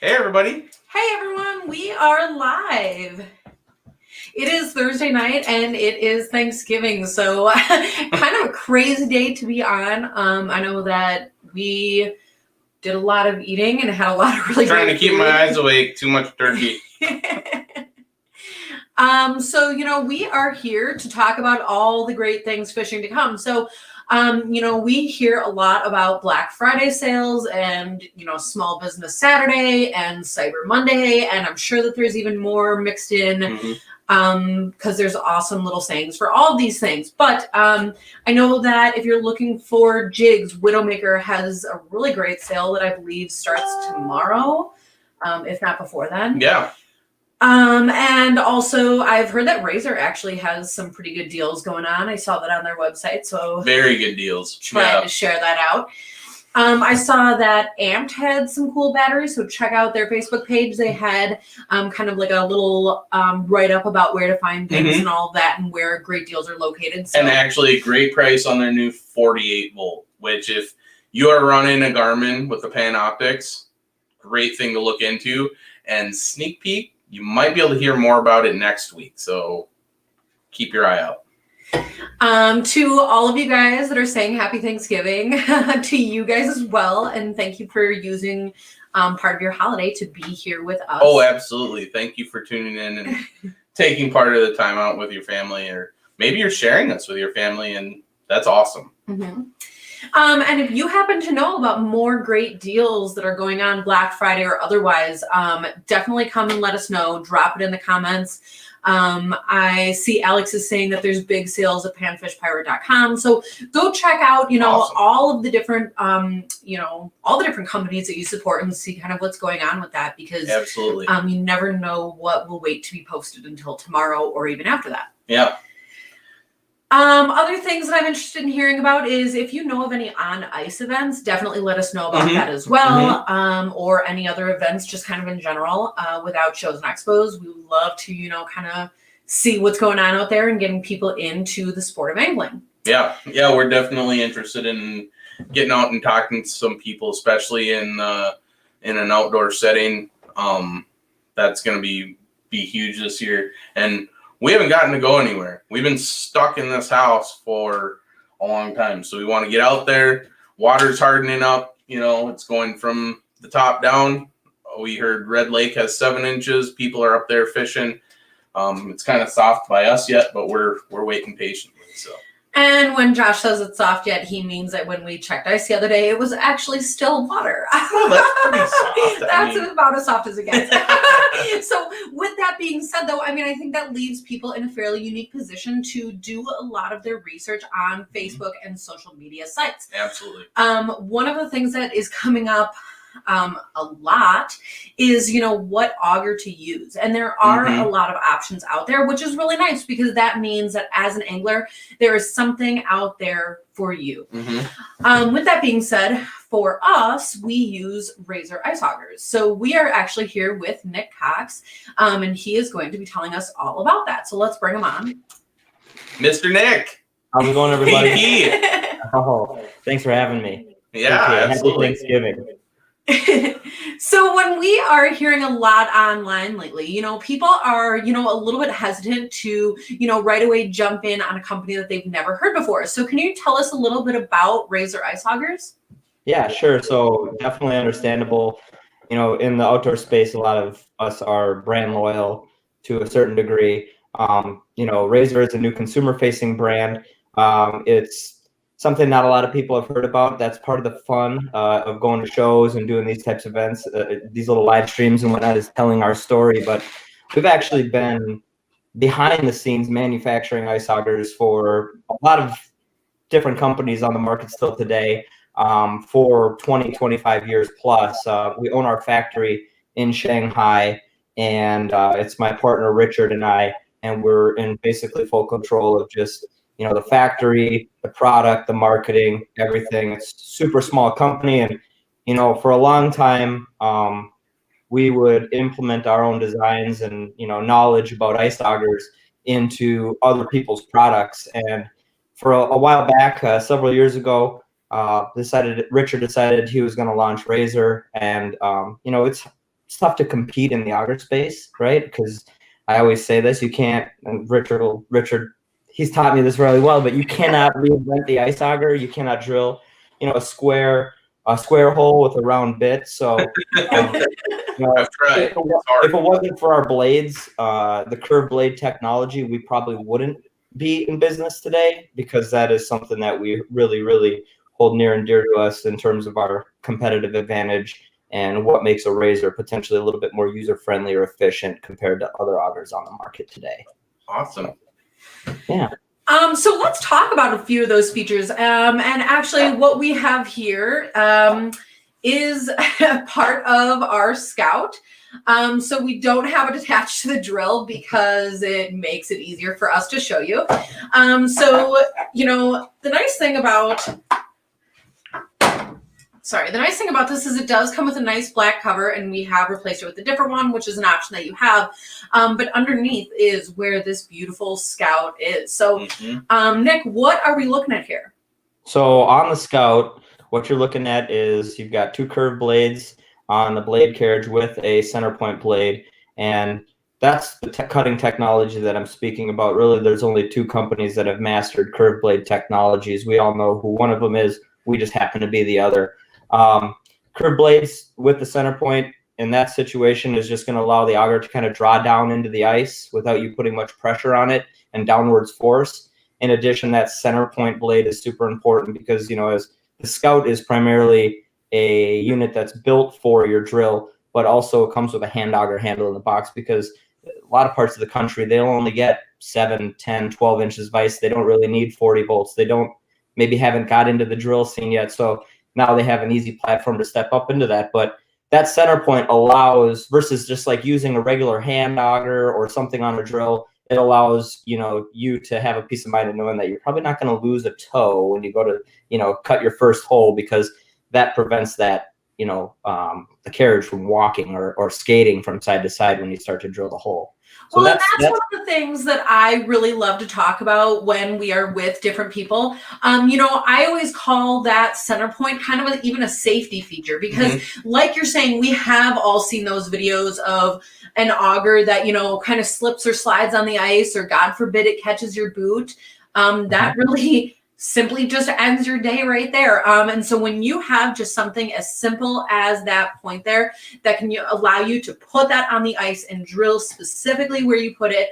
Hey, everybody. Hey, everyone. We are live. It is Thursday night and it is Thanksgiving, so kind of a crazy day to be on. I know that we did a lot of eating and had a lot of really Trying great to keep food. my eyes awake. Too much turkey. So, we are here to talk about all the great things fishing to come. So, we hear a lot about Black Friday sales and, Small Business Saturday and Cyber Monday. And I'm sure that there's even more mixed in because there's awesome little sayings for all of these things. But I know that if you're looking for jigs, Widowmaker has a really great sale that I believe starts tomorrow, if not before then. Yeah. And also I've heard that Razr actually has some pretty good deals going on. I saw that on their website, so very good deals. Trying to share that out. I saw that Amped had some cool batteries, so check out their Facebook page. They had kind of like a little write-up about where to find things and all of that and where great deals are located. So. And actually a great price on their new 48 volt, which if you are running a Garmin with the Panoptics, great thing to look into. And sneak peek, you might be able to hear more about it next week, so keep your eye out. To all of you guys that are saying Happy Thanksgiving, to you guys as well, and thank you for using part of your holiday to be here with us. Oh, absolutely. Thank you for tuning in and taking part of the time out with your family, or maybe you're sharing this with your family, and that's awesome. And if you happen to know about more great deals that are going on Black Friday or otherwise, definitely come and let us know. Drop it in the comments. I see Alex is saying that there's big sales at panfishpirate.com. So go check out, Awesome. all of the different, all the different companies that you support and see kind of what's going on with that, because absolutely, you never know what will wait to be posted until tomorrow or even after that. Yeah. Other things that I'm interested in hearing about is if you know of any on ice events, definitely let us know about that as well. Or any other events, just kind of in general, without shows and expos. We would love to, kind of see what's going on out there and getting people into the sport of angling. Yeah, we're definitely interested in getting out and talking to some people, especially in an outdoor setting. That's going to be huge this year. And we haven't gotten to go anywhere. We've been stuck in this house for a long time. So we want to get out there. Water's hardening up. It's going from the top down. We heard Red Lake has 7 inches. People are up there fishing. It's kind of soft by us yet, but we're waiting patiently. So. And when Josh says it's soft yet, he means that when we checked ice the other day, it was actually still water. Well, that's pretty soft. That's about as soft as it gets. So with that being said, though, I think that leaves people in a fairly unique position to do a lot of their research on Facebook and social media sites. Absolutely. One of the things that is coming up a lot is what auger to use, and there are a lot of options out there, which is really nice because that means that as an angler there is something out there for you. With that being said, for us, we use Razr ice augers. So we are actually here with Nick Cox, and he is going to be telling us all about that. So let's bring him on. Mr. Nick, how's it going, everybody? Oh, thanks for having me. Yeah, absolutely. Happy Thanksgiving. So when we are hearing a lot online lately, people are, a little bit hesitant to, right away jump in on a company that they've never heard before. So can you tell us a little bit about Razr ice augers? Yeah, sure. So definitely understandable. In the outdoor space, a lot of us are brand loyal to a certain degree. Razr is a new consumer-facing brand. It's something not a lot of people have heard about. That's part of the fun of going to shows and doing these types of events, these little live streams and whatnot, is telling our story. But we've actually been behind the scenes manufacturing ice augers for a lot of different companies on the market still today for 20, 25 years plus. We own our factory in Shanghai, and it's my partner Richard and I, and we're in basically full control of just the factory, the product, the marketing, everything. It's a super small company. And, for a long time, we would implement our own designs and, knowledge about ice augers into other people's products. And for a while back, several years ago, Richard decided he was going to launch Razr. And, it's it's tough to compete in the auger space, right? Because I always say this, you can't, and Richard, he's taught me this really well, but you cannot reinvent the ice auger. You cannot drill, a square hole with a round bit. So, I've tried. if it wasn't for our blades, the curved blade technology, we probably wouldn't be in business today, because that is something that we really, really hold near and dear to us in terms of our competitive advantage and what makes a Razr potentially a little bit more user-friendly or efficient compared to other augers on the market today. Awesome. Yeah. So let's talk about a few of those features. And actually what we have here is part of our Scout. So we don't have it attached to the drill because it makes it easier for us to show you. So, the nice thing about this is it does come with a nice black cover, and we have replaced it with a different one, which is an option that you have. But underneath is where this beautiful Scout is. So, Nick, what are we looking at here? So on the Scout, what you're looking at is you've got two curved blades on the blade carriage with a center point blade, and that's the cutting technology that I'm speaking about. Really, there's only two companies that have mastered curved blade technologies. We all know who one of them is. We just happen to be the other. Curved blades with the center point in that situation is just going to allow the auger to kind of draw down into the ice without you putting much pressure on it and downwards force. In addition, that center point blade is super important because, as the Scout is primarily a unit that's built for your drill, but also comes with a hand auger handle in the box, because a lot of parts of the country, they'll only get 7, 10, 12 inches of ice. They don't really need 40 volts. They maybe haven't got into the drill scene yet. So now they have an easy platform to step up into that. But that center point allows, versus just like using a regular hand auger or something on a drill, it allows, you to have a peace of mind of knowing that you're probably not going to lose a toe when you go to, cut your first hole, because that prevents that, the carriage from walking or skating from side to side when you start to drill the hole. So well, that's one of the things that I really love to talk about when we are with different people. I always call that center point kind of even a safety feature, because like you're saying, we have all seen those videos of an auger that, kind of slips or slides on the ice, or God forbid it catches your boot. That really simply just ends your day right there. And so when you have just something as simple as that point there that can allow you to put that on the ice and drill specifically where you put it,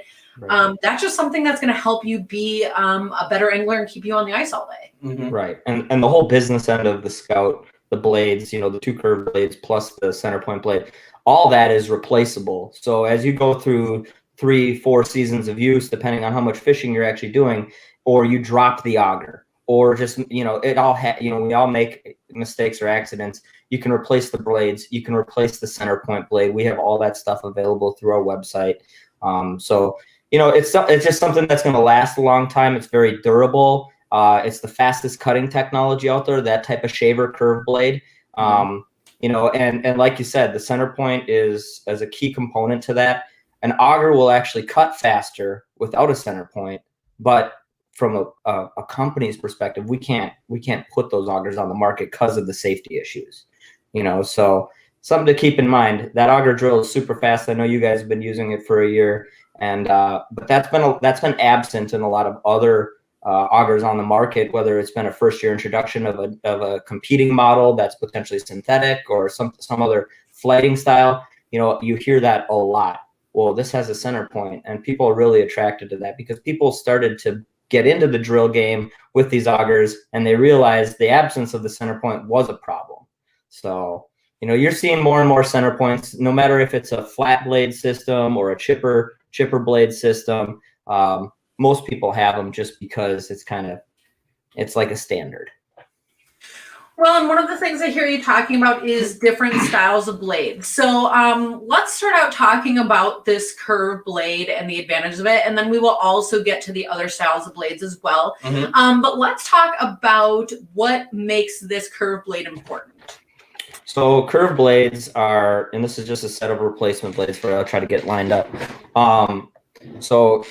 that's just something that's going to help you be a better angler and keep you on the ice all day. Right. And the whole business end of the Scout, the blades, the two curved blades plus the center point blade, all that is replaceable. So as you go through 3-4 seasons of use, depending on how much fishing you're actually doing, or you drop the auger, or just, it all we all make mistakes or accidents. You can replace the blades. You can replace the center point blade. We have all that stuff available through our website. So, it's just something that's going to last a long time. It's very durable. It's the fastest cutting technology out there, that type of shaver curve blade. And like you said, the center point is as a key component to that. An auger will actually cut faster without a center point, but from a company's perspective, we can't put those augers on the market because of the safety issues, so something to keep in mind. That auger drill is super fast. I know you guys have been using it for a year, and but that's been absent in a lot of other augers on the market, whether it's been a first year introduction of a competing model that's potentially synthetic or some other flighting style. You hear that a lot. Well, this has a center point, and people are really attracted to that because people started to get into the drill game with these augers, and they realized the absence of the center point was a problem. So, you're seeing more and more center points, no matter if it's a flat blade system or a chipper blade system. Most people have them just because it's like a standard. Well, and one of the things I hear you talking about is different styles of blades. So let's start out talking about this curved blade and the advantages of it, and then we will also get to the other styles of blades as well. But let's talk about what makes this curved blade important. So curved blades are, and this is just a set of replacement blades for I'll try to get lined up. So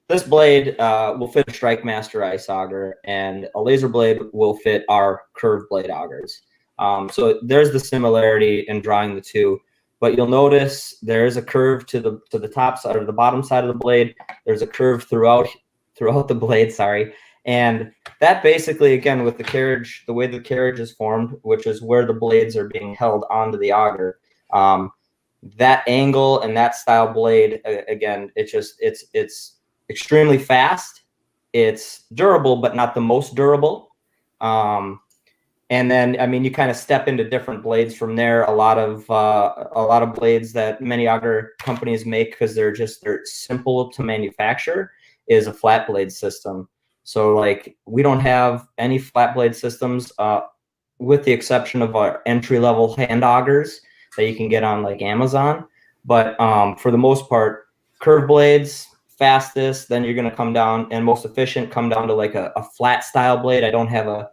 this blade will fit a Strike Master ice auger, and a laser blade will fit our curved blade augers. So there's the similarity in drawing the two. but you'll notice there is a curve to the top side or the bottom side of the blade. There's a curve throughout the blade, sorry. And that basically, again, with the carriage, the way the carriage is formed, which is where the blades are being held onto the auger, that angle and that style blade, again, it's extremely fast. It's durable, but not the most durable. And then, I mean, you kind of step into different blades from there. A lot of blades that many auger companies make, because they're simple to manufacture, is a flat blade system. So like, we don't have any flat blade systems, with the exception of our entry-level hand augers that you can get on like Amazon. But for the most part, curved blades, fastest, then you're going to come down, and most efficient, come down to like a flat style blade. I don't have a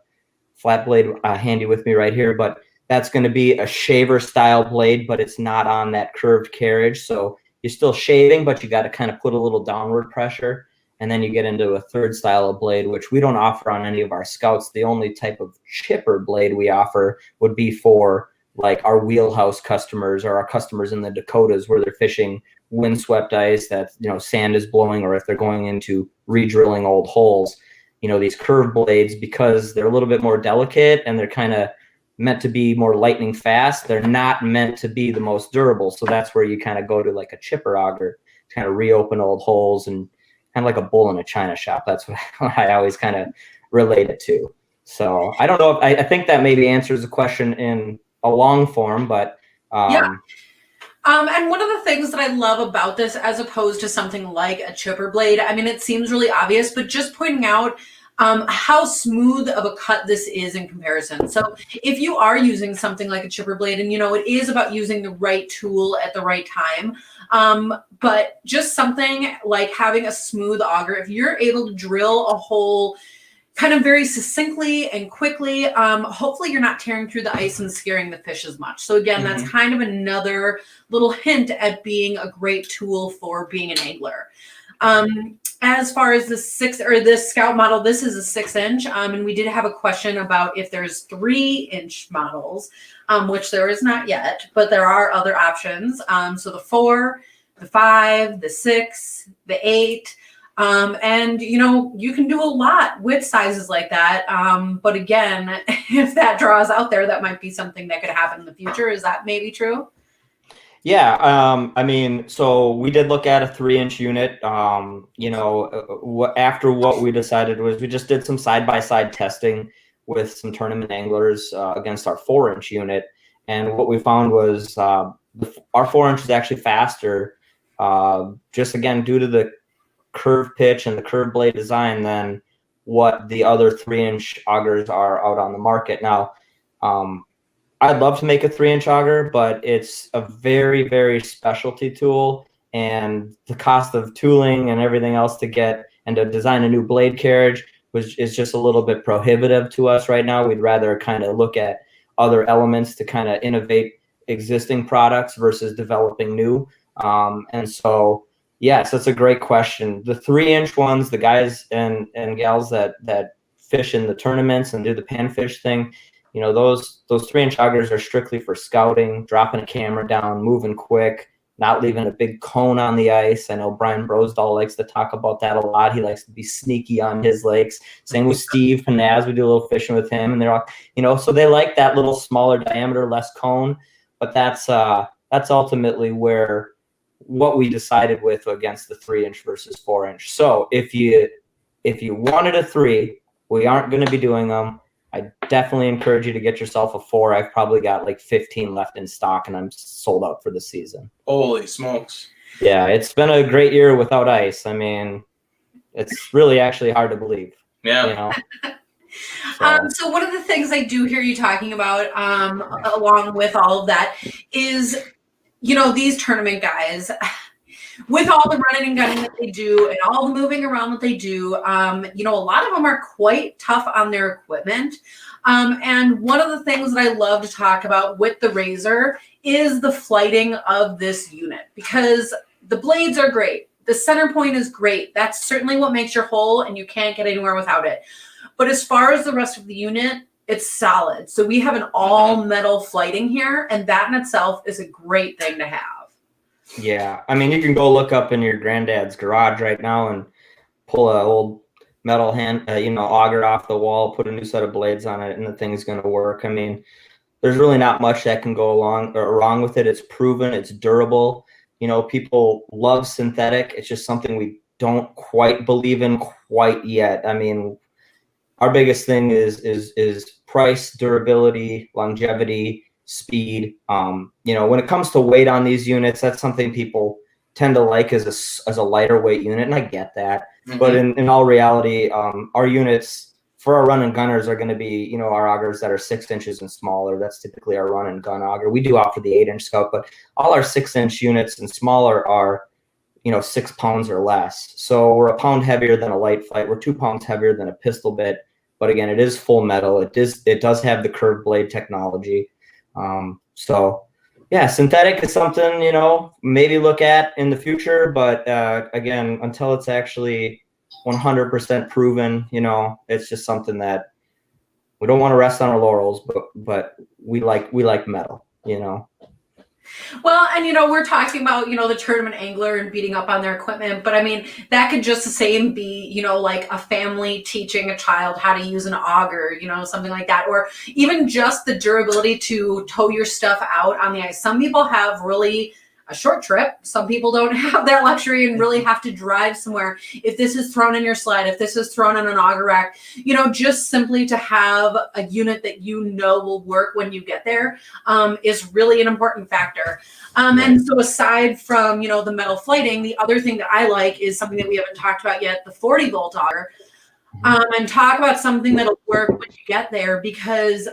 flat blade handy with me right here, but that's going to be a shaver style blade, but it's not on that curved carriage. So you're still shaving, but you got to kind of put a little downward pressure. And then you get into a third style of blade, which we don't offer on any of our Scouts. The only type of chipper blade we offer would be for like our wheelhouse customers, or our customers in the Dakotas where they're fishing windswept ice that, you know, sand is blowing, or if they're going into re-drilling old holes. You know, these curved blades, because they're a little bit more delicate and they're kind of meant to be more lightning fast, they're not meant to be the most durable. So that's where you kind of go to like a chipper auger to kind of reopen old holes, and kind of like a bull in a china shop. That's what I always kind of relate it to. So I don't know if I think that maybe answers the question in a long form, but yeah. And one of the things that I love about this, as opposed to something like a chipper blade, I mean, it seems really obvious, but just pointing out how smooth of a cut this is in comparison. So if you are using something like a chipper blade, and, you know, it is about using the right tool at the right time, but just something like having a smooth auger, if you're able to drill a hole kind of very succinctly and quickly, hopefully you're not tearing through the ice and scaring the fish as much. So again, that's kind of another little hint at being a great tool for being an angler. As far as this Scout model, this is a 6-inch, and we did have a question about if there's 3-inch models, which there is not yet, but there are other options. So the 4, the 5, the 6, the 8. And, you know, you can do a lot with sizes like that. But again, if that draws out there, that might be something that could happen in the future. Is that maybe true? Yeah. I mean, so we did look at a 3-inch unit. You know, after what we decided was, we just did some side-by-side testing with some tournament anglers against our 4-inch unit. And what we found was our 4-inch is actually faster, just again, due to the curved pitch and the curved blade design, than what the other 3-inch augers are out on the market now. I'd love to make a 3-inch auger, but it's a very, very specialty tool, and the cost of tooling and everything else to get and to design a new blade carriage is just a little bit prohibitive to us right now. We'd rather kind of look at other elements to kind of innovate existing products versus developing new. And so, yes, that's a great question. The 3-inch ones, the guys and gals that fish in the tournaments and do the panfish thing, you know, those 3-inch augers are strictly for scouting, dropping a camera down, moving quick, not leaving a big cone on the ice. I know Brian Brosdahl likes to talk about that a lot. He likes to be sneaky on his lakes. Same with Steve Panaz. We do a little fishing with him, and they're all, you know, so they like that little smaller diameter, less cone. But that's ultimately where what we decided with against the 3-inch versus 4-inch. So if you wanted a 3, we aren't going to be doing them. I definitely encourage you to get yourself a 4. I've probably got like 15 left in stock, and I'm sold out for the season. Holy smokes. Yeah, it's been a great year without ice. I mean, it's really actually hard to believe. Yeah. You know? So one of the things I do hear you talking about, along with all of that, is, you know, these tournament guys, with all the running and gunning that they do and all the moving around that they do, you know, a lot of them are quite tough on their equipment. And one of the things that I love to talk about with the Razr is the flighting of this unit, because the blades are great. The center point is great. That's certainly what makes your hole, and you can't get anywhere without it. But as far as the rest of the unit, It's solid. So we have an all metal flighting here, and that in itself is a great thing to have. Yeah, I mean, you can go look up in your granddad's garage right now and pull a old metal auger off the wall, put a new set of blades on it, and the thing's going to work. I mean, there's really not much that can go wrong with it. It's proven, it's durable. People love synthetic. It's just something we don't quite believe in quite yet. I mean, our biggest thing is price, durability, longevity, speed. When it comes to weight on these units, that's something people tend to like as a lighter weight unit, and I get that. Mm-hmm. But in all reality, our units for our run and gunners are going to be, our augers that are 6 inches and smaller. That's typically our run and gun auger. We do offer the 8-inch scope, but all our 6-inch units and smaller are 6 pounds or less. So we're a pound heavier than a light flight. We're 2 pounds heavier than a pistol bit. But again, it is full metal. It does have the curved blade technology. So yeah, synthetic is something, maybe look at in the future. But again, until it's actually 100% proven, it's just something that we don't want to rest on our laurels, but we like metal, Well, and we're talking about, the tournament angler and beating up on their equipment, but I mean, that could just the same be, like a family teaching a child how to use an auger, something like that, or even just the durability to tow your stuff out on the ice. Some people have really a short trip. Some people don't have that luxury and really have to drive somewhere. If this is thrown in your sled, if this is thrown on an auger rack, just simply to have a unit that will work when you get there is really an important factor. And so aside from, the metal flighting, the other thing that I like is something that we haven't talked about yet, the 40-volt auger. And talk about something that'll work when you get there, because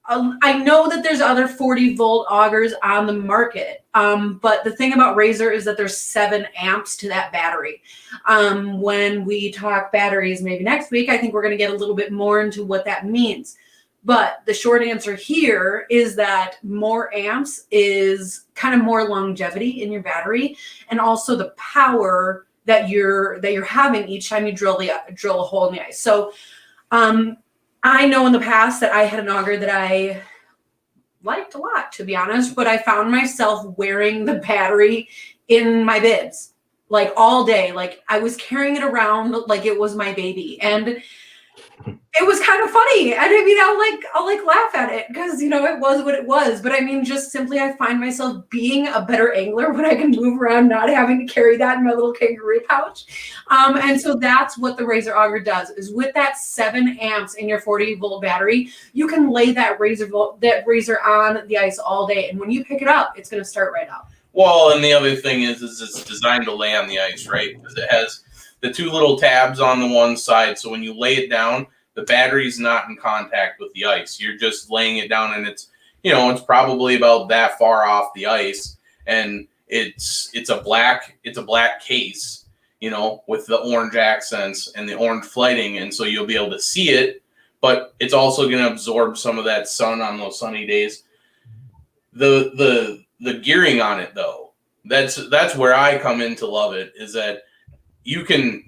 I know that there's other 40-volt augers on the market, but the thing about Razr is that there's 7 amps to that battery. When we talk batteries maybe next week, I think we're going to get a little bit more into what that means. But the short answer here is that more amps is kind of more longevity in your battery, and also the power that you're having each time you drill a hole in the ice. So I know in the past that I had an auger that I liked a lot, to be honest, but I found myself wearing the battery in my bids like all day. Like I was carrying it around like it was my baby, and it was kind of funny. And I mean, I'll laugh at it because, it was what it was. But I mean, just simply, I find myself being a better angler when I can move around, not having to carry that in my little kangaroo pouch. And so that's what the Razr auger does, is with that 7 amps in your 40-volt battery, you can lay that Razr on the ice all day. And when you pick it up, it's going to start right up. Well, and the other thing is it's designed to lay on the ice, right? Because it has the 2 little tabs on the one side. So when you lay it down, the battery's not in contact with the ice. You're just laying it down, and it's probably about that far off the ice, and it's a black case, with the orange accents and the orange flighting, and so you'll be able to see it, but it's also going to absorb some of that sun on those sunny days. The gearing on it, though, that's where I come in to love it, is that you can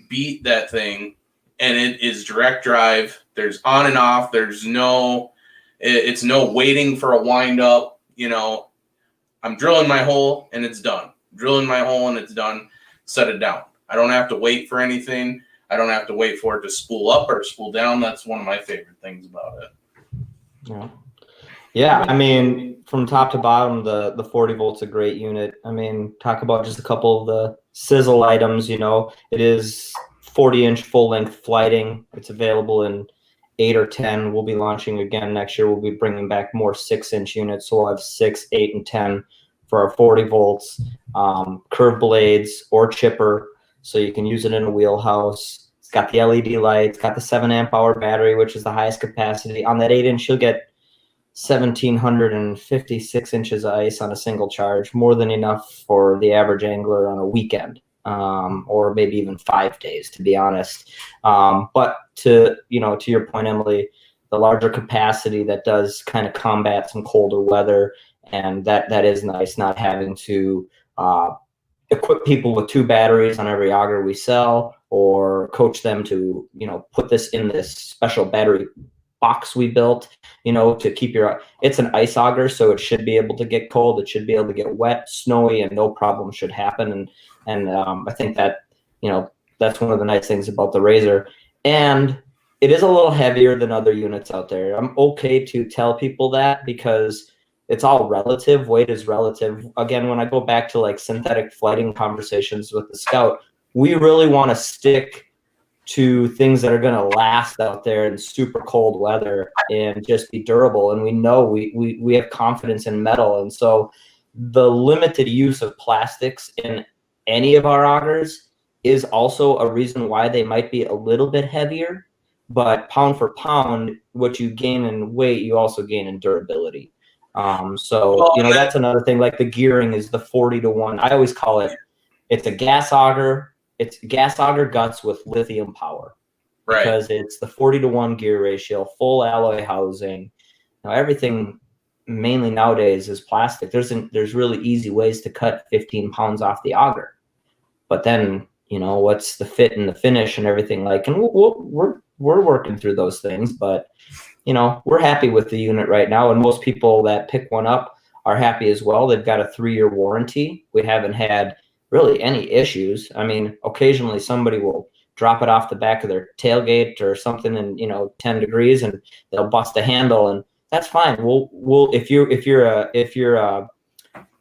beat that thing. And it is direct drive. There's on and off. It's no waiting for a wind up. I'm drilling my hole and it's done. Drilling my hole and it's done. Set it down. I don't have to wait for anything. I don't have to wait for it to spool up or spool down. That's one of my favorite things about it. Yeah. I mean, from top to bottom, the 40 volt's a great unit. I mean, talk about just a couple of the sizzle items. It is 40-inch full-length flighting. It's available in 8 or 10. We'll be launching again next year. We'll be bringing back more 6-inch units. So we'll have 6, 8, and 10 for our 40 volts. Curved blades or chipper, so you can use it in a wheelhouse. It's got the LED lights, got the 7 amp hour battery, which is the highest capacity. On that 8-inch, you'll get 1,756 inches of ice on a single charge, more than enough for the average angler on a weekend. Or maybe even 5 days, to be honest. But to your point, Emily, the larger capacity that does kind of combat some colder weather, and that is nice, not having to equip people with 2 batteries on every auger we sell, or coach them to put this in this special battery box we built, to keep it's an ice auger, so it should be able to get cold. It should be able to get wet, snowy, and no problem should happen. And I think that, that's one of the nice things about the Razr. And it is a little heavier than other units out there. I'm okay to tell people that because it's all relative. Weight is relative. Again, when I go back to like synthetic flighting conversations with the Scout, we really want to stick to things that are going to last out there in super cold weather and just be durable. And we know we have confidence in metal. And so the limited use of plastics in any of our augers is also a reason why they might be a little bit heavier. But pound for pound, what you gain in weight, you also gain in durability. That's another thing. Like the gearing is the 40-to-1. I always call it, it's a gas auger. It's gas auger guts with lithium power, right? Because it's the 40-to-1 gear ratio, full alloy housing. Everything mainly nowadays is plastic. There's really easy ways to cut 15 pounds off the auger, but then what's the fit and the finish and everything like? And we're working through those things, but we're happy with the unit right now, and most people that pick one up are happy as well. They've got a 3-year warranty. We haven't had really any issues. I mean, occasionally somebody will drop it off the back of their tailgate or something in 10 degrees and they'll bust a handle, and that's fine. We'll if you're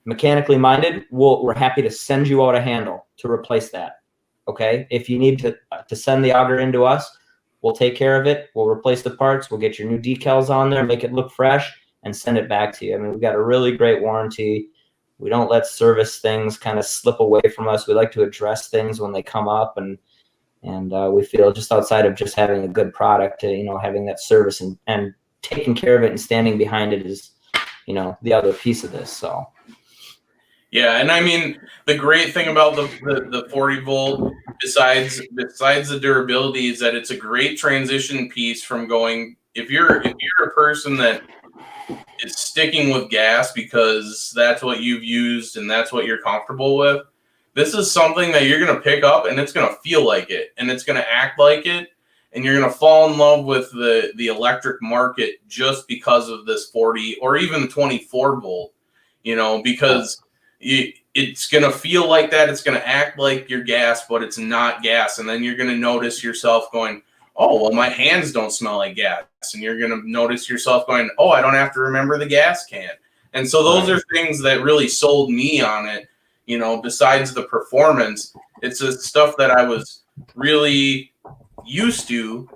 mechanically minded, we're happy to send you out a handle to replace that. Okay, if you need to send the auger into us, we'll take care of it. We'll replace the parts. We'll get your new decals on there, make it look fresh, and send it back to you. I mean, we've got a really great warranty. We don't let service things kind of slip away from us. We like to address things when they come up, and we feel just outside of just having a good product, having that service and taking care of it and standing behind it is, the other piece of this. So. Yeah, and I mean, the great thing about the 40 volt, besides the durability, is that it's a great transition piece from going. If you're a person that is sticking with gas because that's what you've used and that's what you're comfortable with, this is something that you're going to pick up and it's going to feel like it and it's going to act like it, and you're going to fall in love with the electric market just because of this 40 or even the 24 volt, because it's going to feel like that. It's going to act like your gas, but it's not gas. And then you're going to notice yourself going, oh, well, my hands don't smell like gas. And you're going to notice yourself going, oh, I don't have to remember the gas can. And so those are things that really sold me on it. Besides the performance, it's the stuff that I was really used to,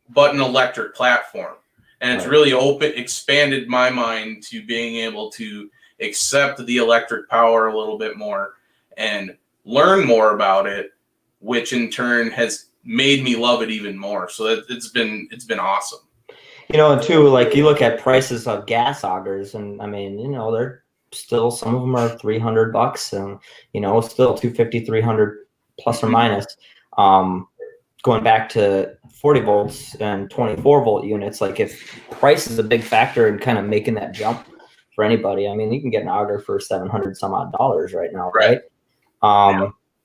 but an electric platform. And it's really expanded my mind to being able to accept the electric power a little bit more and learn more about it, which in turn has made me love it even more. So it's been awesome. And too, like you look at prices of gas augers, and I mean, they're still, some of them are $300 and still 250, 300 plus or minus. Going back to 40 volts and 24 volt units, like if price is a big factor in kind of making that jump for anybody, I mean, you can get an auger for $700 some odd dollars right now, right?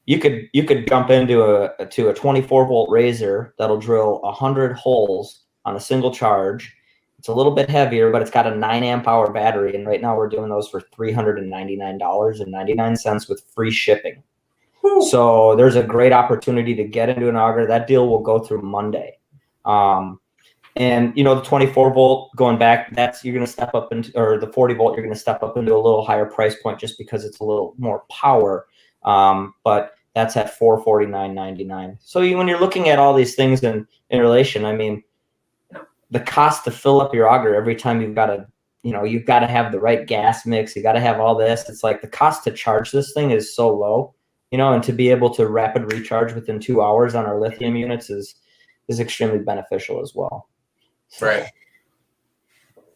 You could jump into a 24 volt Razr that'll drill 100 holes on a single charge. It's a little bit heavier, but it's got a 9 amp hour battery, and right now we're doing those for $399.99 with free shipping. So there's a great opportunity to get into an auger. That deal will go through Monday. And the 24 volt, going back, you're going to step up into, or the 40 volt, you're going to step up into a little higher price point just because it's a little more power. But that's at $449.99. So when you're looking at all these things in relation, I mean, the cost to fill up your auger every time you've got to have the right gas mix. You got to have all this. It's like the cost to charge this thing is so low, and to be able to rapid recharge within 2 hours on our lithium units is extremely beneficial as well. Right.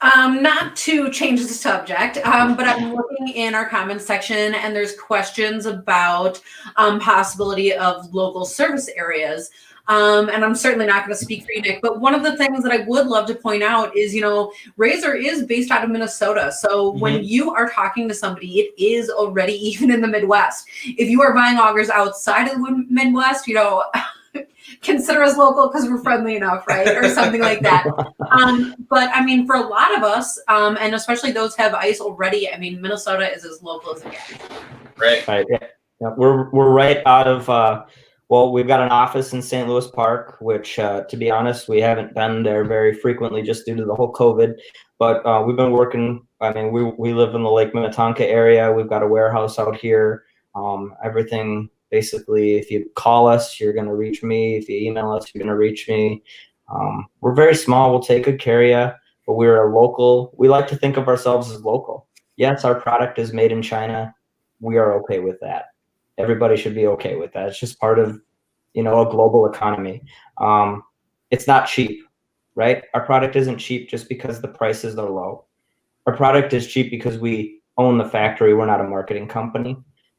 Not to change the subject, but I'm looking in our comments section and there's questions about possibility of local service areas. And I'm certainly not going to speak for you, Nick, but one of the things that I would love to point out is, Razr is based out of Minnesota. So when you are talking to somebody, it is already even in the Midwest. If you are buying augers outside of the Midwest, consider us local because we're friendly enough, right? Or something like that. But I mean, for a lot of us, and especially those who have ice already, I mean, Minnesota is as local as it gets. Right. Right. Yeah. We're right out of well, we've got an office in St. Louis Park, which to be honest, we haven't been there very frequently just due to the whole COVID. But we've been working. I mean, we live in the Lake Minnetonka area. We've got a warehouse out here. Everything basically, if you call us, you're going to reach me. If you email us, you're going to reach me. We're very small. We'll take good care of you, but we're a local. We like to think of ourselves as local. Yes, our product is made in China. We are okay with that. Everybody should be okay with that. It's just part of, a global economy. It's not cheap, right? Our product isn't cheap just because the prices are low. Our product is cheap because we own the factory. We're not a marketing company.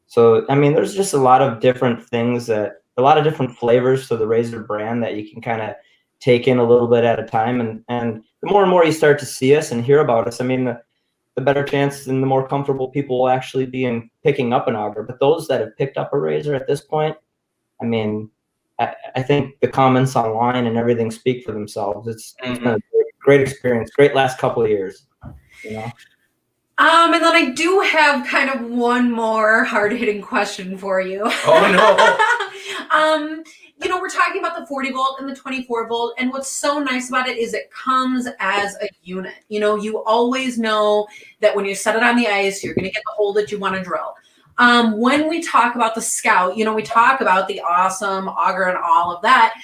So, I mean, there's just a lot of different things a lot of different flavors to the Razr brand that you can kind of take in a little bit at a time. And the more and more you start to see us and hear about us, I mean, the better chance and the more comfortable people will actually be in picking up an auger. But those that have picked up a Razr at this point, I mean, I think the comments online and everything speak for themselves. It's been a great experience, great last couple of years, And then I do have kind of one more hard-hitting question for you. Oh, no. We're talking about the 40 volt and the 24 volt, and what's so nice about it is it comes as a unit. You always know that when you set it on the ice, you're going to get the hole that you want to drill. When we talk about the Scout, we talk about the awesome auger and all of that.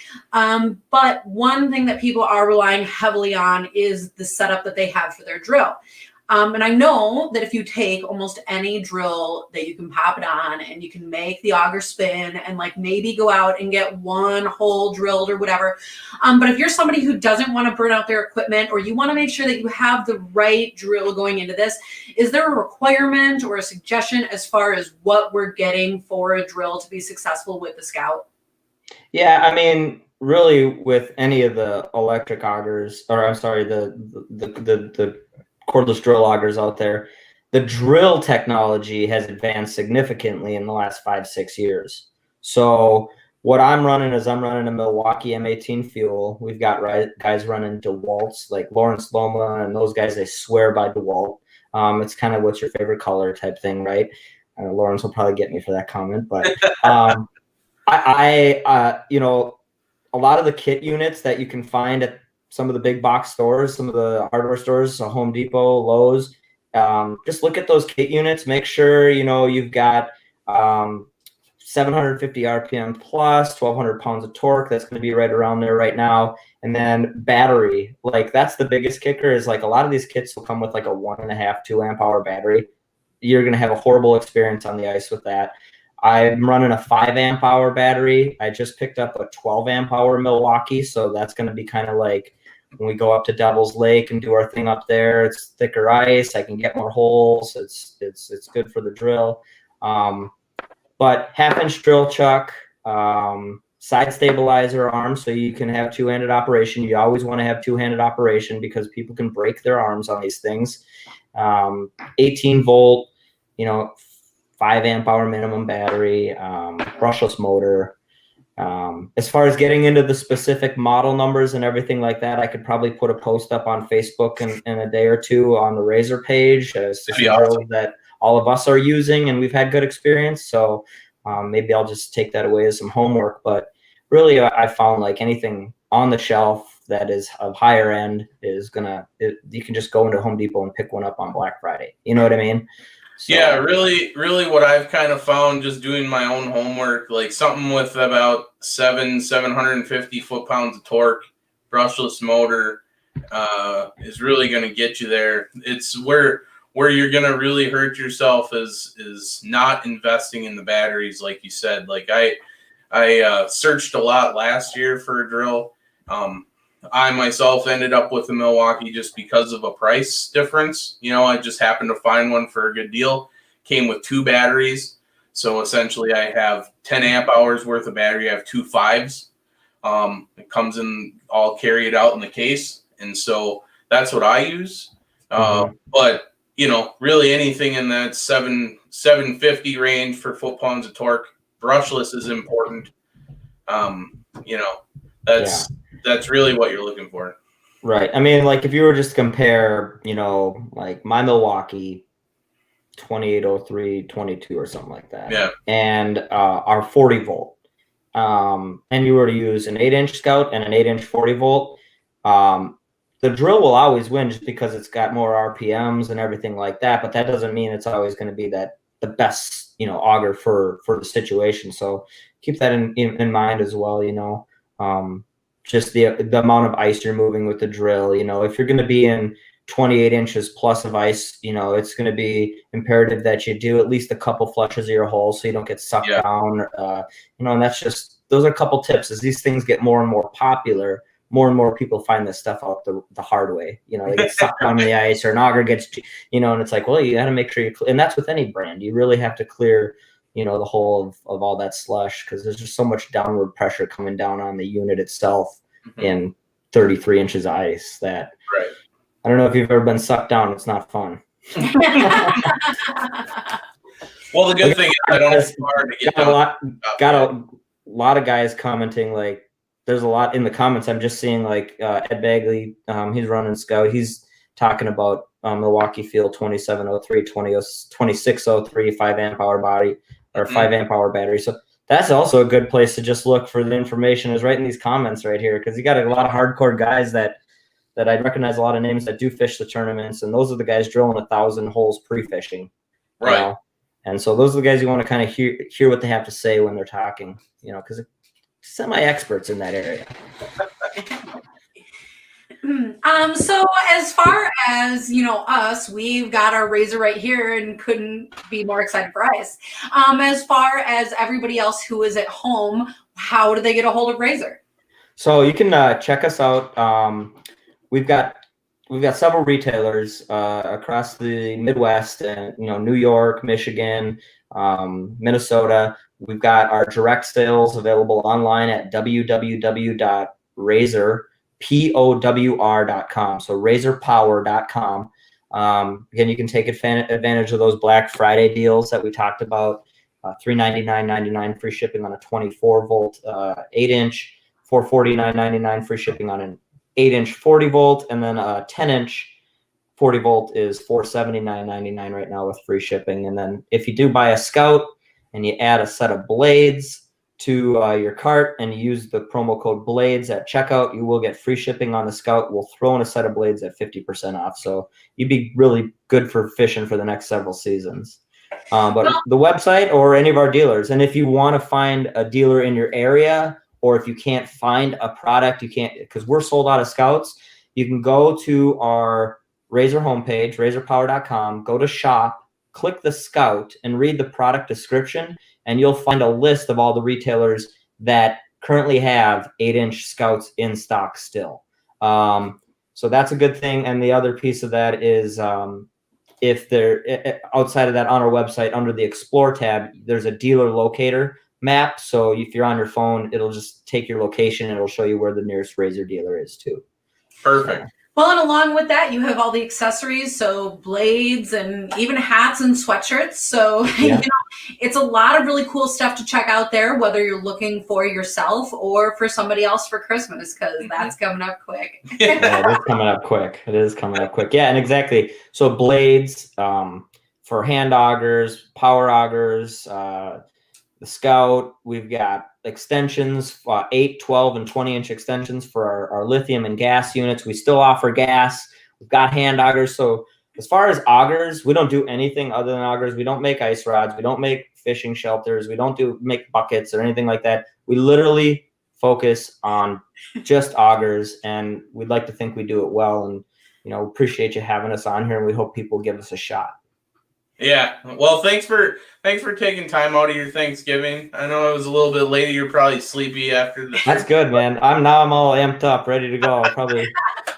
But one thing that people are relying heavily on is the setup that they have for their drill. And I know that if you take almost any drill that you can pop it on and you can make the auger spin and maybe go out and get one hole drilled or whatever. But if you're somebody who doesn't want to burn out their equipment, or you want to make sure that you have the right drill going into this, is there a requirement or a suggestion as far as what we're getting for a drill to be successful with the Scout? Yeah, I mean, really with any of the electric augers, or I'm sorry, the cordless drill augers out there, the drill technology has advanced significantly in the last 5-6 years. So what I'm running is I'm running a Milwaukee M18 fuel. We've got guys running DeWalt's, like Lawrence Loma, and those guys, they swear by DeWalt. It's kind of what's your favorite color type thing, right? Lawrence will probably get me for that comment, but I a lot of the kit units that you can find at some of the big box stores, some of the hardware stores, Home Depot, Lowe's, just look at those kit units. Make sure, you've got 750 RPM plus, 1,200 pounds of torque. That's going to be right around there right now. And then battery, that's the biggest kicker, is a lot of these kits will come with a 1.5, 2 amp hour battery. You're going to have a horrible experience on the ice with that. I'm running a 5 amp hour battery. I just picked up a 12 amp hour Milwaukee. So that's going to be kind of like when we go up to Devil's Lake and do our thing up there. It's thicker ice. I can get more holes. It's good for the drill. But 1/2-inch drill chuck, side stabilizer arm, so you can have two-handed operation. You always want to have two-handed operation because people can break their arms on these things. 18 volt, 5 amp hour minimum battery, brushless motor. As far as getting into the specific model numbers and everything like that, I could probably put a post up on Facebook in a day or two on the Razr page as to drills that all of us are using and we've had good experience. So maybe I'll just take that away as some homework. But really, I found anything on the shelf that is of higher end is you can just go into Home Depot and pick one up on Black Friday. You know what I mean? So, yeah, really what I've kind of found just doing my own homework, something with about 750 foot-pounds of torque, brushless motor, is really going to get you there. It's where you're going to really hurt yourself is not investing in the batteries, like you said. I searched a lot last year for a drill. I myself ended up with a Milwaukee just because of a price difference. I just happened to find one for a good deal. Came with 2 batteries. So essentially I have 10 amp hours worth of battery. I have 2 5s. It comes in all carried out in the case. And so that's what I use. But, really anything in that 750 range for foot-pounds of torque, brushless is important. That's really what you're looking for. Right. I mean, like if you were just to compare, like my Milwaukee 2803 22 or something like that. Yeah. And our 40 volt. And you were to use an 8-inch Scout and an 8-inch 40 volt, the drill will always win just because it's got more RPMs and everything like that. But that doesn't mean it's always going to be the best, auger for the situation. So keep that in mind as well. Just the amount of ice you're moving with the drill. If you're going to be in 28 inches plus of ice, it's going to be imperative that you do at least a couple flushes of your hole so you don't get sucked down. And that's just, those are a couple tips. As these things get more and more popular, more and more people find this stuff out the hard way. They get sucked down in the ice, or an auger gets, and it's like, well, you got to make sure you and that's with any brand. You really have to clear, the whole of all that slush, because there's just so much downward pressure coming down on the unit itself in 33 inches of ice that I don't know if you've ever been sucked down. It's not fun. Well, the good thing is I don't it's hard to get got a lot of guys commenting, like there's a lot in the comments. I'm just seeing like Ed Bagley, he's running Scout. He's talking about Milwaukee Field 2703, 2603 5 amp hour body or 5 amp hour battery. So that's also a good place to just look for the information, is right in these comments right here, because you got a lot of hardcore guys that I recognize, a lot of names that do fish the tournaments, and those are the guys drilling 1,000 holes pre-fishing. Right. And so those are the guys you want to kind of hear what they have to say when they're talking, because they're semi-experts in that area. So as far as, us, we've got our Razr right here and couldn't be more excited for ice. As far as everybody else who is at home, how do they get a hold of Razr? So you can check us out. We've got several retailers across the Midwest, and New York, Michigan, Minnesota. We've got our direct sales available online at www.razrpowr.com. So razrpower.com. Again, you can take advantage of those Black Friday deals that we talked about. $399.99 free shipping on a 24 volt 8-inch, $449.99 free shipping on an 8-inch 40 volt, and then a 10-inch 40 volt is $479.99 right now with free shipping. And then if you do buy a Scout and you add a set of blades to your cart and you use the promo code BLADES at checkout, you will get free shipping on the Scout. We'll throw in a set of blades at 50% off. So you'd be really good for fishing for the next several seasons. But the website or any of our dealers, and if you want to find a dealer in your area, or if you can't find a product, you can't, because we're sold out of Scouts, you can go to our Razr homepage, razrpower.com, go to shop, click the Scout, and read the product description, and you'll find a list of all the retailers that currently have 8-inch Scouts in stock still. So that's a good thing. And the other piece of that is if they're outside of that, on our website, under the Explore tab, there's a dealer locator map. So if you're on your phone, it'll just take your location and it'll show you where the nearest Razr dealer is too. Perfect. Well, and along with that, you have all the accessories, so blades and even hats and sweatshirts. So, it's a lot of really cool stuff to check out there, whether you're looking for yourself or for somebody else for Christmas, because that's coming up quick. Yeah, it is coming up quick. It is coming up quick. Yeah, and exactly. So blades for hand augers, power augers, the Scout. We've got extensions, 8, 12, and 20-inch extensions for our lithium and gas units. We still offer gas. We've got hand augers. So as far as augers, we don't do anything other than augers. We don't make ice rods. We don't make fishing shelters. We don't make buckets or anything like that. We literally focus on just augers, and we'd like to think we do it well. And appreciate you having us on here, and we hope people give us a shot. Yeah. Well, thanks for taking time out of your Thanksgiving. I know it was a little bit later. You're probably sleepy after the. That's good, man. I'm all amped up, ready to go. Probably.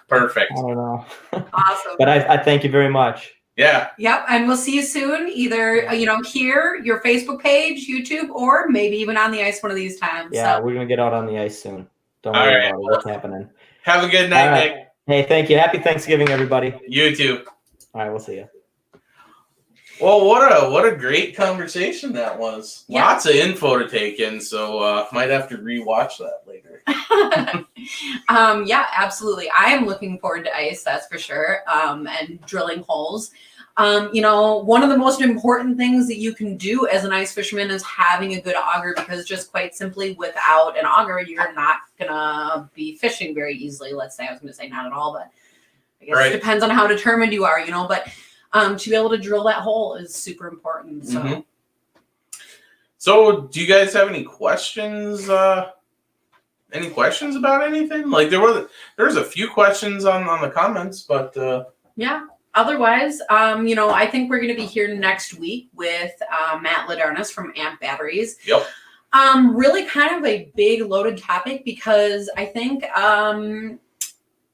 Perfect. I don't know. Awesome. But I thank you very much. Yeah. Yep. And we'll see you soon, either, here, your Facebook page, YouTube, or maybe even on the ice one of these times. Yeah, so. We're going to get out on the ice soon. Don't worry about it. What's happening. Have a good night, Nick. Hey, thank you. Happy Thanksgiving, everybody. You too. All right, we'll see you. Well, what a great conversation that was. Yeah. Lots of info to take in, so might have to rewatch that later. Yeah, absolutely. I am looking forward to ice, that's for sure. And drilling holes. One of the most important things that you can do as an ice fisherman is having a good auger, because just quite simply without an auger, you're not gonna be fishing very easily. Let's say, I was gonna say not at all, but I guess it depends on how determined you are, but to be able to drill that hole is super important. So. Mm-hmm. So, do you guys have any questions? Any questions about anything? Like there was a few questions on the comments, but yeah. Otherwise, I think we're going to be here next week with Matt Ladarnis from Amp Batteries. Yep. Really kind of a big loaded topic, because I think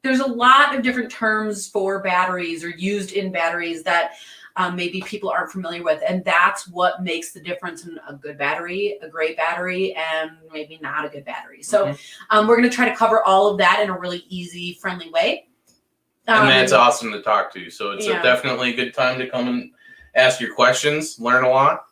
there's a lot of different terms for batteries or used in batteries that maybe people aren't familiar with. And that's what makes the difference in a good battery, a great battery, and maybe not a good battery. So we're going to try to cover all of that in a really easy, friendly way. And that's awesome to talk to. So it's definitely a good time to come and ask your questions, learn a lot.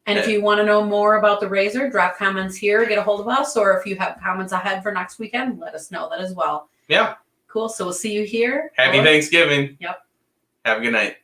And if you want to know more about the Razr, drop comments here, get a hold of us. Or if you have comments ahead for next weekend, let us know that as well. Yeah. Cool. So we'll see you here. Happy Thanksgiving. Yep. Have a good night.